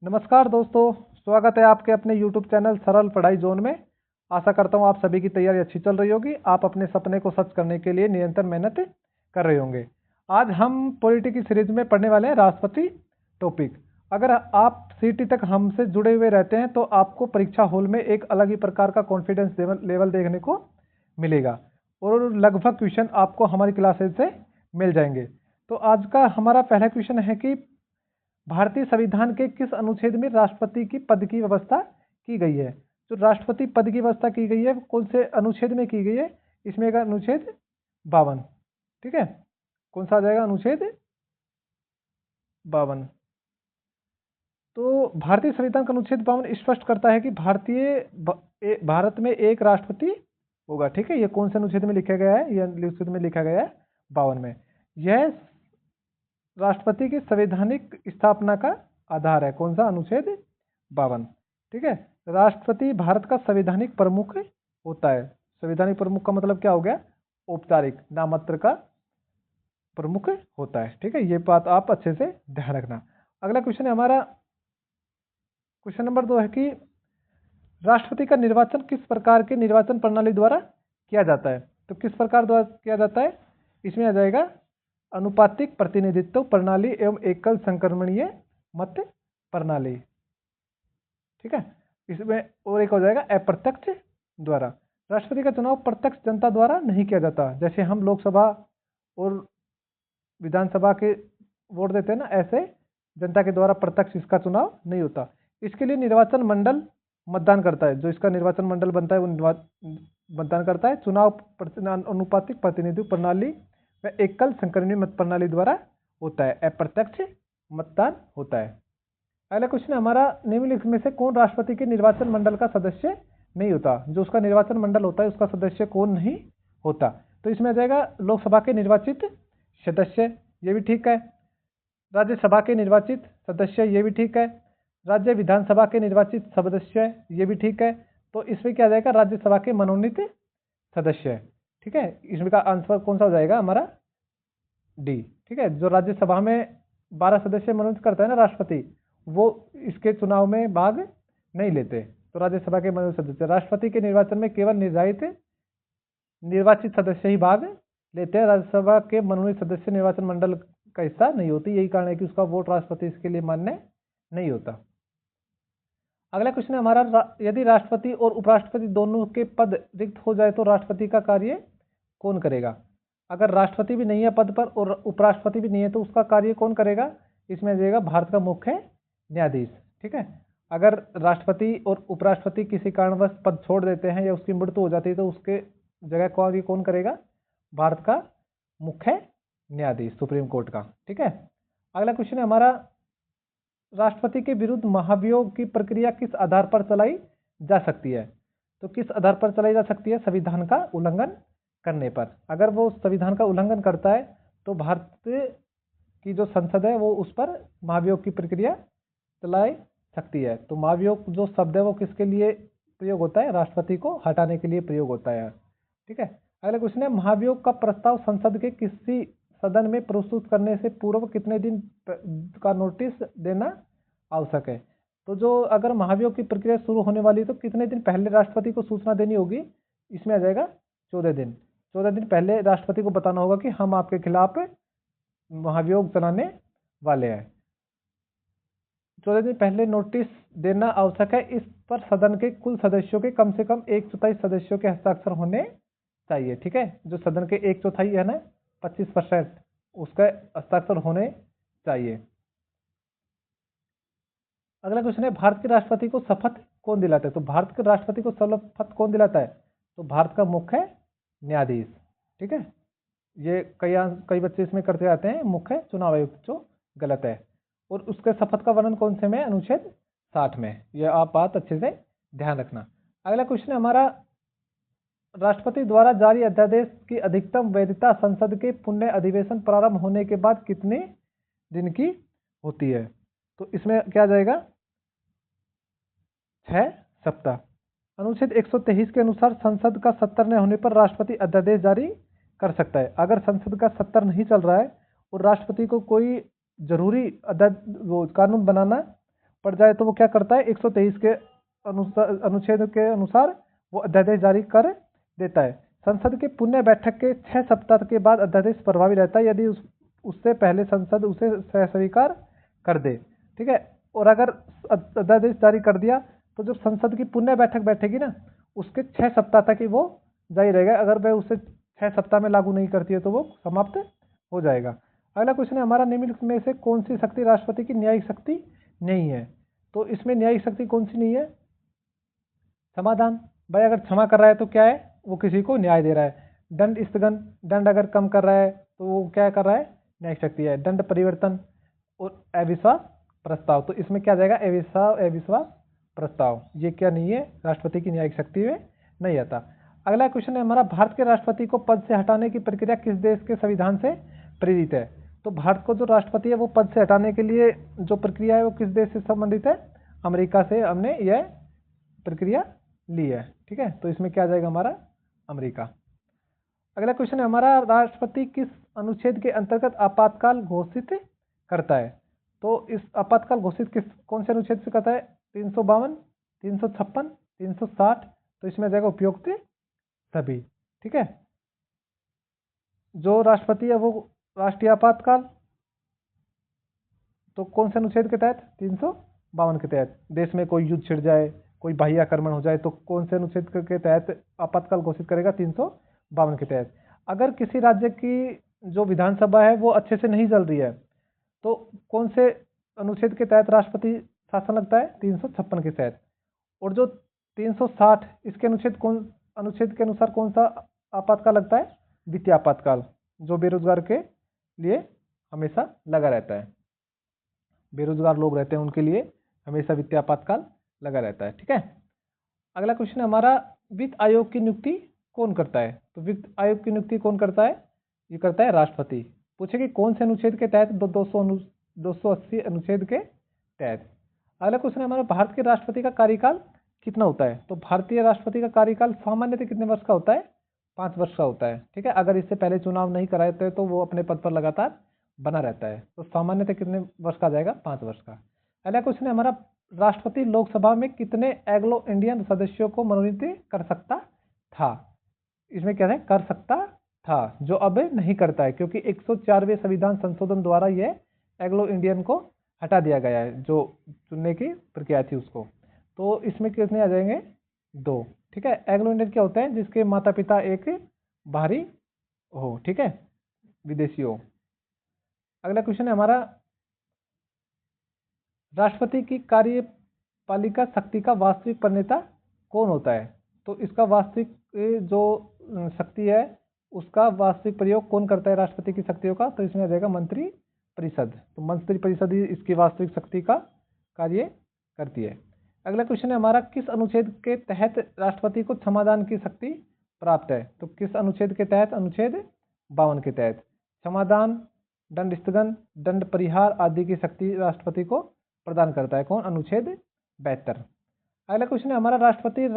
नमस्कार दोस्तों, स्वागत है आपके अपने YouTube चैनल सरल पढ़ाई जोन में। आशा करता हूँ आप सभी की तैयारी अच्छी चल रही होगी। आप अपने सपने को सच करने के लिए निरंतर मेहनत कर रहे होंगे। आज हम पॉलिटी की सीरीज में पढ़ने वाले हैं राष्ट्रपति टॉपिक। अगर आप सीटी तक हमसे जुड़े हुए रहते हैं तो आपको परीक्षा हॉल में एक अलग ही प्रकार का कॉन्फिडेंस लेवल देखने को मिलेगा और लगभग क्वेश्चन आपको हमारी क्लासेज से मिल जाएंगे। तो आज का हमारा पहला क्वेश्चन है कि भारतीय संविधान के किस अनुच्छेद में राष्ट्रपति की पद की व्यवस्था की गई है। जो राष्ट्रपति पद की व्यवस्था की गई है कौन से अनुच्छेद में की गई है? इसमें का अनुच्छेद 52। ठीक है, कौन सा आ जाएगा? अनुच्छेद 52। तो भारतीय संविधान का अनुच्छेद 52 स्पष्ट करता है कि भारत में एक राष्ट्रपति होगा। ठीक है, यह कौन से अनुच्छेद में लिखा गया है? यह अनुच्छेद में लिखा गया है 52 में। यह राष्ट्रपति की संवैधानिक स्थापना का आधार है। कौन सा? अनुच्छेद 52। ठीक है, राष्ट्रपति भारत का संवैधानिक प्रमुख होता है। संवैधानिक प्रमुख का मतलब क्या हो गया? औपचारिक नाममात्र का प्रमुख होता है। ठीक है, ये बात आप अच्छे से ध्यान रखना। अगला क्वेश्चन है हमारा, क्वेश्चन नंबर 2 है कि राष्ट्रपति का निर्वाचन किस प्रकार के निर्वाचन प्रणाली द्वारा किया जाता है? तो किस प्रकार द्वारा किया जाता है? इसमें आ जाएगा अनुपातिक प्रतिनिधित्व प्रणाली एवं एकल संक्रमणीय मत प्रणाली। ठीक है, इसमें और एक हो जाएगा अप्रत्यक्ष द्वारा। राष्ट्रपति का चुनाव प्रत्यक्ष जनता द्वारा नहीं किया जाता। जैसे हम लोकसभा और विधानसभा के वोट देते हैं ना, ऐसे जनता के द्वारा प्रत्यक्ष इसका चुनाव नहीं होता। इसके लिए निर्वाचन मंडल मतदान करता है। जो इसका निर्वाचन मंडल बनता है वो मतदान करता है। चुनाव अनुपातिक प्रतिनिधित्व प्रणाली व एकल संक्रमणीय मत प्रणाली द्वारा होता है। अप्रत्यक्ष मतदान होता है। अगला क्वेश्चन हमारा, निम्नलिखित में से कौन राष्ट्रपति के निर्वाचन मंडल का सदस्य नहीं होता? जो उसका निर्वाचन मंडल होता है उसका सदस्य कौन नहीं होता? तो इसमें आ जाएगा लोकसभा के निर्वाचित सदस्य, ये भी ठीक है। राज्यसभा के निर्वाचित सदस्य, ये भी ठीक है। राज्य विधानसभा के निर्वाचित सदस्य, ये भी ठीक है। तो इसमें क्या आ जाएगा? राज्यसभा के मनोनीत सदस्य। ठीक है, इसमें का आंसर कौन सा हो जाएगा हमारा? डी। ठीक है, जो राज्यसभा में 12 सदस्य मनोनीत करता है ना राष्ट्रपति, वो इसके चुनाव में भाग नहीं लेते। तो राज्यसभा के मनोनीत सदस्य, राष्ट्रपति के निर्वाचन में केवल निर्वाचित सदस्य ही भाग लेते हैं। राज्यसभा के मनोनीत सदस्य निर्वाचन मंडल का हिस्सा नहीं होती। यही कारण है कि उसका वोट राष्ट्रपति इसके लिए मान्य नहीं होता। अगला क्वेश्चन है हमारा, यदि राष्ट्रपति और उपराष्ट्रपति दोनों के पद रिक्त हो जाए तो राष्ट्रपति का कार्य कौन करेगा? अगर राष्ट्रपति भी नहीं है पद पर और उपराष्ट्रपति भी नहीं है तो उसका कार्य कौन करेगा? इसमें आ जाएगा भारत का मुख्य न्यायाधीश। ठीक है, अगर राष्ट्रपति और उपराष्ट्रपति किसी कारणवश पद छोड़ देते हैं या उसकी मृत्यु हो जाती है तो उसके जगह कौन करेगा? भारत का मुख्य न्यायाधीश, सुप्रीम कोर्ट का। ठीक है, अगला क्वेश्चन है हमारा, राष्ट्रपति के विरुद्ध महाभियोग की प्रक्रिया किस आधार पर चलाई जा सकती है? तो किस आधार पर चलाई जा सकती है? संविधान का उल्लंघन करने पर। अगर वो संविधान का उल्लंघन करता है तो भारत की जो संसद है वो उस पर महाभियोग की प्रक्रिया चलाई सकती है। तो महाभियोग जो शब्द है वो किसके लिए प्रयोग होता है? राष्ट्रपति को हटाने के लिए प्रयोग होता है। ठीक है, अगला क्वेश्चन है, महाभियोग का प्रस्ताव संसद के किसी सदन में प्रस्तुत करने से पूर्व कितने दिन का नोटिस देना आवश्यक है? तो जो अगर महाभियोग की प्रक्रिया शुरू होने वाली है तो कितने दिन पहले राष्ट्रपति को सूचना देनी होगी? इसमें आ जाएगा 14 दिन। 14 दिन पहले राष्ट्रपति को बताना होगा कि हम आपके खिलाफ महाभियोग चलाने वाले हैं। 14 दिन पहले नोटिस देना आवश्यक है। इस पर सदन के कुल सदस्यों के कम से कम 1/4 सदस्यों के हस्ताक्षर होने चाहिए। ठीक है, जो सदन के 1/4 है ना, 25%, उसका हस्ताक्षर होने चाहिए। अगला क्वेश्चन है, भारत के राष्ट्रपति को शपथ कौन दिलाता है? तो भारत के राष्ट्रपति को शपथ कौन दिलाता है? तो भारत का मुख्य न्यायाधीश। ठीक है, ये कई बच्चे इसमें करते आते हैं मुख्य चुनाव आयुक्त, जो गलत है। और उसके शपथ का वर्णन कौन से में? अनुच्छेद 60 में। यह आप बात अच्छे से ध्यान रखना। अगला क्वेश्चन है हमारा, राष्ट्रपति द्वारा जारी अध्यादेश की अधिकतम वैधता संसद के पुण्य अधिवेशन प्रारंभ होने के बाद कितने दिन की होती है? तो इसमें क्या जाएगा? 6 सप्ताह। अनुच्छेद 123 के अनुसार संसद का सत्र न होने पर राष्ट्रपति अध्यादेश जारी कर सकता है। अगर संसद का सत्र नहीं चल रहा है और राष्ट्रपति को कोई जरूरी कानून बनाना पड़ जाए तो वो क्या करता है, 123 के अनुच्छेद के अनुसार वो अध्यादेश जारी कर देता है। संसद के पुण्य बैठक के 6 सप्ताह के बाद अध्यादेश प्रभावी रहता है यदि उससे पहले संसद उसे स्वीकार कर दे। ठीक है, और अगर अध्यादेश जारी कर दिया तो जब संसद की पुण्य बैठक बैठेगी ना, उसके 6 सप्ताह तक ही वो जारी रहेगा। अगर वह उसे 6 सप्ताह में लागू नहीं करती है तो वो समाप्त हो जाएगा। अगला क्वेश्चन है हमारा, निम्नलिखित में से कौन सी शक्ति राष्ट्रपति की न्यायिक शक्ति नहीं है? तो इसमें न्यायिक शक्ति कौन सी नहीं है? समाधान। भाई अगर क्षमा कर रहा है तो क्या है, वो किसी को न्याय दे रहा है। दंड स्थगन, दंड अगर कम कर रहा है तो वो क्या कर रहा है, न्यायिक शक्ति है। दंड परिवर्तन और अविश्वास प्रस्ताव, तो इसमें क्या जाएगा, अविश्वास प्रस्ताव। ये क्या नहीं है, राष्ट्रपति की न्यायिक शक्ति में नहीं आता। अगला क्वेश्चन है हमारा, भारत के राष्ट्रपति को पद से हटाने की प्रक्रिया किस देश के संविधान से प्रेरित है? तो भारत को जो राष्ट्रपति है वो पद से हटाने के लिए जो प्रक्रिया है वो किस देश से संबंधित है? अमेरिका से हमने यह प्रक्रिया ली है। ठीक है, तो इसमें क्या जाएगा हमारा, अमेरिका। अगला क्वेश्चन है हमारा, राष्ट्रपति किस अनुच्छेद के अंतर्गत आपातकाल घोषित करता है? तो इस आपातकाल घोषित कौन से अनुच्छेद से करता है? 352, 356, 360। तो इसमें जाएगा उपयुक्त सभी। ठीक है, जो राष्ट्रपति है वो राष्ट्रीय आपातकाल, तो कौन से अनुच्छेद के तहत? 352 के तहत। देश में कोई युद्ध छिड़ जाए, कोई बाह्य आक्रमण हो जाए तो कौन से अनुच्छेद के तहत आपातकाल घोषित करेगा? 352 के तहत। अगर किसी राज्य की जो विधानसभा है वो अच्छे से नहीं चल रही है तो कौन से अनुच्छेद के तहत राष्ट्रपति शासन लगता है? 356 के तहत। और जो 360 इसके अनुच्छेद के अनुसार कौन सा आपातकाल लगता है? वित्तीय आपातकाल, जो बेरोजगार के लिए हमेशा लगा रहता है। बेरोजगार लोग रहते हैं उनके लिए हमेशा वित्तीय आपातकाल लगा रहता है। ठीक है, अगला क्वेश्चन है हमारा, वित्त आयोग की नियुक्ति कौन करता है? तो वित्त आयोग की नियुक्ति कौन करता है? ये करता है राष्ट्रपति। पूछे कि कौन से अनुच्छेद के तहत? 280 अनुच्छेद के तहत। अगला क्वेश्चन है हमारा, भारत के राष्ट्रपति का कार्यकाल कितना होता है? तो भारतीय राष्ट्रपति का कार्यकाल सामान्यतः कितने वर्ष का होता है? 5 वर्ष का होता है। ठीक है, अगर इससे पहले चुनाव नहीं कराते तो वो अपने पद पर लगातार बना रहता है। तो सामान्यतः कितने वर्ष का जाएगा? 5 वर्ष का। अगला क्वेश्चन है हमारा, राष्ट्रपति लोकसभा में कितने एंग्लो इंडियन सदस्यों को मनोनीत कर सकता था? इसमें क्या है, कर सकता था, जो अब नहीं करता है क्योंकि 104वें संविधान संशोधन द्वारा यह एंग्लो इंडियन को हटा दिया गया है, जो चुनने की प्रक्रिया थी उसको। तो इसमें कितने आ जाएंगे? 2। ठीक है, एंग्लो इंडियन क्या होते हैं? जिसके माता पिता एक बाहरी हो, ठीक है, विदेशी हो। अगला क्वेश्चन है हमारा, राष्ट्रपति की कार्यपालिका शक्ति का वास्तविक प्रणेता कौन होता है? तो इसका वास्तविक जो शक्ति है उसका वास्तविक प्रयोग कौन करता है राष्ट्रपति की शक्तियों का? तो इसमें आ जाएगा मंत्री परिषद। तो मंत्री परिषद ही इसकी वास्तविक शक्ति का कार्य करती है। अगला क्वेश्चन है हमारा, किस अनुच्छेद के तहत राष्ट्रपति को क्षमादान की शक्ति प्राप्त है? तो किस अनुच्छेद के तहत? अनुच्छेद 52 के तहत। क्षमादान, दंड स्थगन, दंड परिहार आदि की शक्ति राष्ट्रपति को प्रदान करता है कौन? अनुच्छेद 72। अगला क्वेश्चन है हमारा, राष्ट्रपति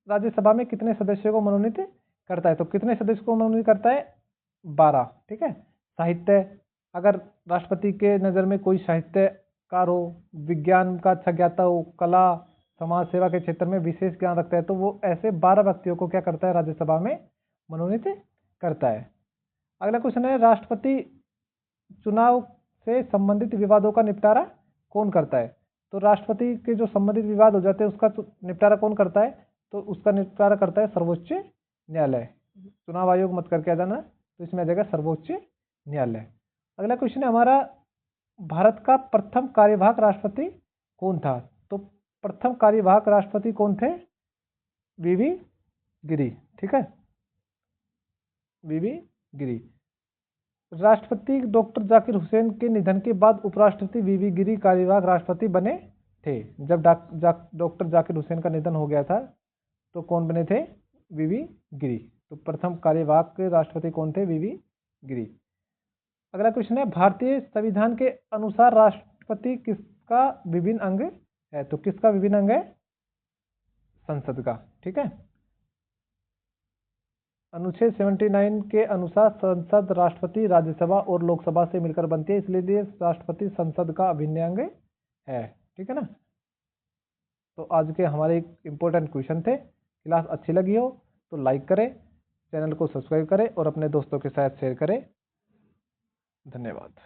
राज्यसभा में कितने सदस्यों को मनोनीत करता है? तो कितने सदस्य को मनोनीत करता है? 12। ठीक है, साहित्य, अगर राष्ट्रपति के नज़र में कोई साहित्यकार हो, विज्ञान का अच्छा ज्ञाता हो, कला समाज सेवा के क्षेत्र में विशेष ज्ञान रखता है तो वो ऐसे 12 व्यक्तियों को क्या करता है? राज्यसभा में मनोनीत करता है। अगला क्वेश्चन है, राष्ट्रपति चुनाव से संबंधित विवादों का निपटारा कौन करता है? तो राष्ट्रपति के जो संबंधित विवाद हो जाते हैं उसका निपटारा कौन करता है? तो उसका निपटारा करता है सर्वोच्च न्यायालय। चुनाव आयोग मत करके आ जाना, तो इसमें आ जाएगा सर्वोच्च न्यायालय। अगला क्वेश्चन है हमारा, भारत का प्रथम कार्यवाहक राष्ट्रपति कौन था? तो प्रथम कार्यवाहक राष्ट्रपति कौन थे? वीवी गिरी। ठीक है, वीवी गिरी। राष्ट्रपति डॉक्टर जाकिर हुसैन के निधन के बाद उपराष्ट्रपति वीवी गिरी कार्यवाहक राष्ट्रपति बने थे। जब डॉक्टर जाकिर हुसैन का निधन हो गया था तो कौन बने थे? वीवी गिरी। तो प्रथम कार्यवाहक राष्ट्रपति कौन थे? वीवी गिरी। अगला क्वेश्चन है, भारतीय संविधान के अनुसार राष्ट्रपति किसका विभिन्न अंग है? तो किसका विभिन्न अंग है? संसद का। ठीक है, अनुच्छेद 79 के अनुसार संसद राष्ट्रपति, राज्यसभा और लोकसभा से मिलकर बनती है, इसलिए राष्ट्रपति संसद का अभिन्न अंग है। ठीक है ना। तो आज के हमारे इम्पोर्टेंट क्वेश्चन थे। क्लास अच्छी लगी हो तो लाइक करें, चैनल को सब्सक्राइब करें और अपने दोस्तों के साथ शेयर करें। धन्यवाद।